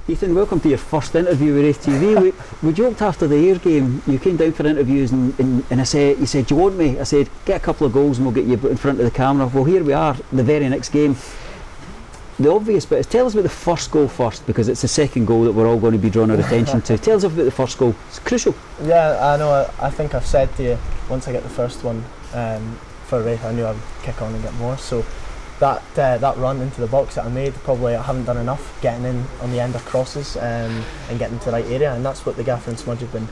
Ethan, welcome to your first interview with Raith TV. we joked after the Ayr game, you came down for interviews and I said, you said, do you want me? I said, get a couple of goals and we'll get you in front of the camera. Well, here we are, the very next game. The obvious bit is, tell us about the first goal first, because it's the second goal that we're all going to be drawing our attention to. Tell us about the first goal, it's crucial. Yeah, I know, I think I've said to you, once I get the first one for Raith, I knew I would kick on and get more. So that run into the box that I made, probably I haven't done enough getting in on the end of crosses and getting to the right area, and that's what the gaffer and Smudge have been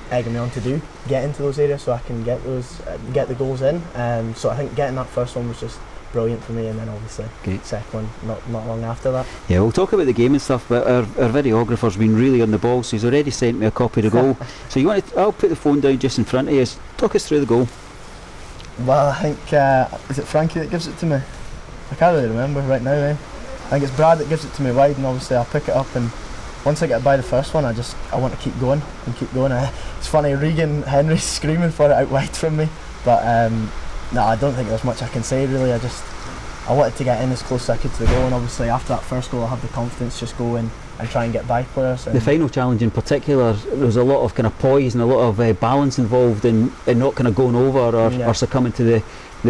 egging me on to do, get into those areas so I can get the goals in. So I think getting that first one was just brilliant for me, and then obviously second one not long after that. Yeah, we'll talk about the game and stuff, but our videographer's been really on the ball, so he's already sent me a copy of the goal. So you want to, I'll put the phone down just in front of you. Talk us through the goal. Well, I think is it Frankie that gives it to me? I can't really remember right now. I think it's Brad that gives it to me wide, and obviously I'll pick it up, and once I get by the first one, I want to keep going and keep going. It's funny, Regan Henry's screaming for it out wide from me, but no, I don't think there's much I can say really. I wanted to get in as close as I could to the goal, and obviously after that first goal I'll have the confidence to just go in and try and get by players. The final challenge in particular, there was a lot of kind of poise and a lot of balance involved in not kind of going over or succumbing to the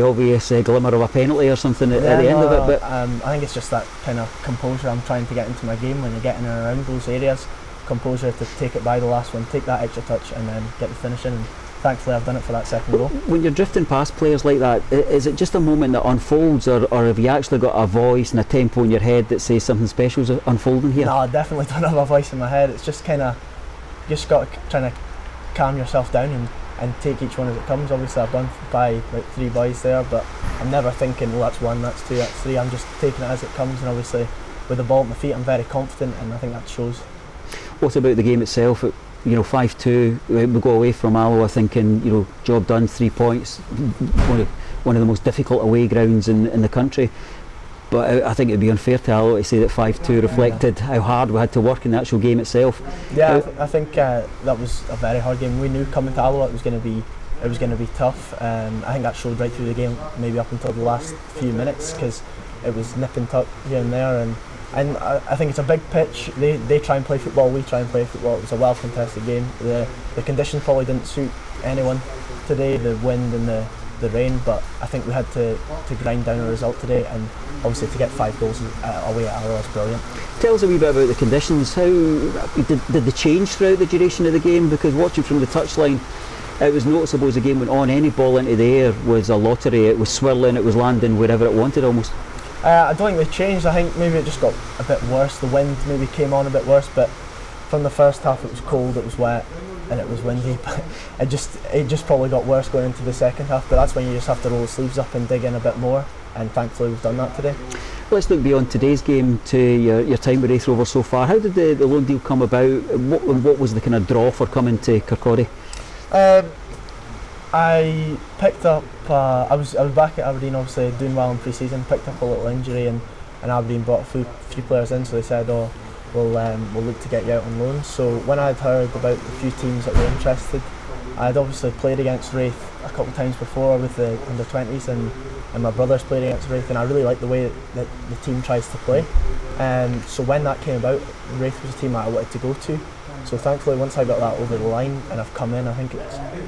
obvious glimmer of a penalty or something at the end of it. But I think it's just that kind of composure I'm trying to get into my game when you're getting in and around those areas. Composure to take it by the last one, take that extra touch and then get the finish in. And thankfully I've done it for that second goal. When you're drifting past players like that, is it just a moment that unfolds, or have you actually got a voice and a tempo in your head that says something special is unfolding here? No, I definitely don't have a voice in my head. It's just kind of, just got to trying to calm yourself down and take each one as it comes. Obviously I've gone by like 3 boys there, but I'm never thinking, well, that's 1, that's 2, that's 3. I'm just taking it as it comes, and obviously with the ball at my feet I'm very confident, and I think that shows. What about the game itself? 5-2, we go away from Alloa thinking, job done, 3 points, one of the most difficult away grounds in the country. But I think it would be unfair to Alloa to say that 5-2 reflected how hard we had to work in the actual game itself. Yeah, I think that was a very hard game. We knew coming to Alloa it was going to be tough. I think that showed right through the game, maybe up until the last few minutes, because it was nip and tuck here and there. And I think it's a big pitch. They try and play football, we try and play football. It was a well contested game. The conditions probably didn't suit anyone today, the wind and the rain, but I think we had to grind down a result today, and obviously to get 5 goals away at Alloa is brilliant. Tell us a wee bit about the conditions. How did they change throughout the duration of the game? Because watching from the touchline, it was noticeable as the game went on, any ball into the air was a lottery. It was swirling, it was landing wherever it wanted almost. I don't think they changed. I think maybe it just got a bit worse. The wind maybe came on a bit worse, but from the first half it was cold, it was wet and it was windy, but it just probably got worse going into the second half. But that's when you just have to roll the sleeves up and dig in a bit more, and thankfully we've done that today. Let's look beyond today's game to your time with Raith Rovers so far. How did the loan deal come about? What was the kind of draw for coming to Kirkcaldy? I picked up, I was back at Aberdeen, obviously doing well in pre-season, picked up a little injury, and Aberdeen brought a few players in, so they said, we'll look to get you out on loan. So when I'd heard about the few teams that were interested, I'd obviously played against Raith a couple of times before with the under-20s, and my brother's played against Raith, and I really like the way that the team tries to play. So when that came about, Raith was a team that I wanted to go to. So thankfully once I got that over the line and I've come in, I think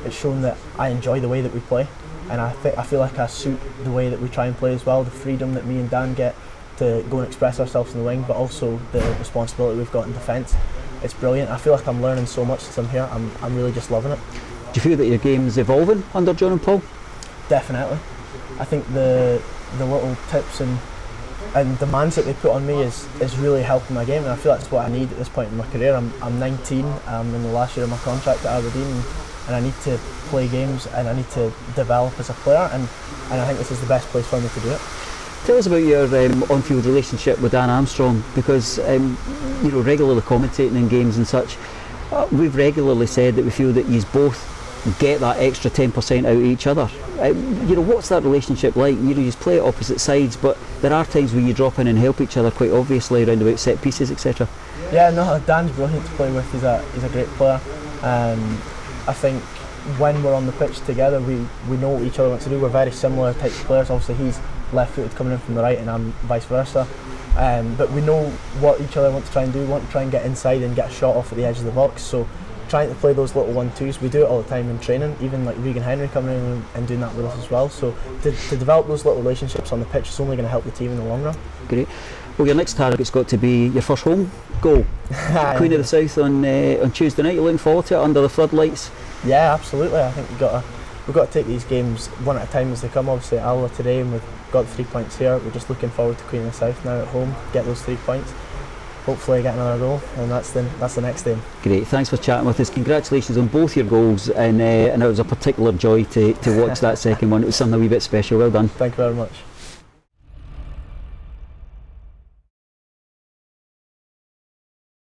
it's shown that I enjoy the way that we play, and I feel like I suit the way that we try and play as well, the freedom that me and Dan get to go and express ourselves in the wing, but also the responsibility we've got in defence. It's brilliant. I feel like I'm learning so much since I'm here. I'm really just loving it. Do you feel that your game's evolving under John and Paul? Definitely. I think the little tips and demands that they put on me is really helping my game, and I feel that's what I need at this point in my career. I'm 19, I'm in the last year of my contract at Aberdeen, and I need to play games and I need to develop as a player, and I think this is the best place for me to do it. Tell us about your on-field relationship with Dan Armstrong, because regularly commentating in games and such, we've regularly said that we feel that you both get that extra 10% out of each other. What's that relationship like? You just play at opposite sides, but there are times where you drop in and help each other quite obviously around about set pieces, etc. Yeah, no, Dan's brilliant to play with. He's a great player. I think when we're on the pitch together, we know what each other wants to do. We're very similar types of players. Obviously he's left-footed coming in from the right, and I'm vice versa. but we know what each other want to try and do. We want to try and get inside and get a shot off at the edge of the box. So trying to play those little 1-2s, we do it all the time in training. Even like Regan Henry coming in and doing that with us as well. So to develop those little relationships on the pitch is only going to help the team in the long run. Great. Well, your next target's got to be your first home goal. Queen of the South on Tuesday night. You're looking forward to it under the floodlights? Yeah, absolutely. I think we've got to take these games one at a time as they come. Obviously at Alloa today, and we've got the 3 points here. We're just looking forward to Queen of the South now at home, get those 3 points, hopefully get another goal, and that's the next game. Great, thanks for chatting with us. Congratulations on both your goals, and it was a particular joy to watch that second one. It was something a wee bit special. Well done. Thank you very much.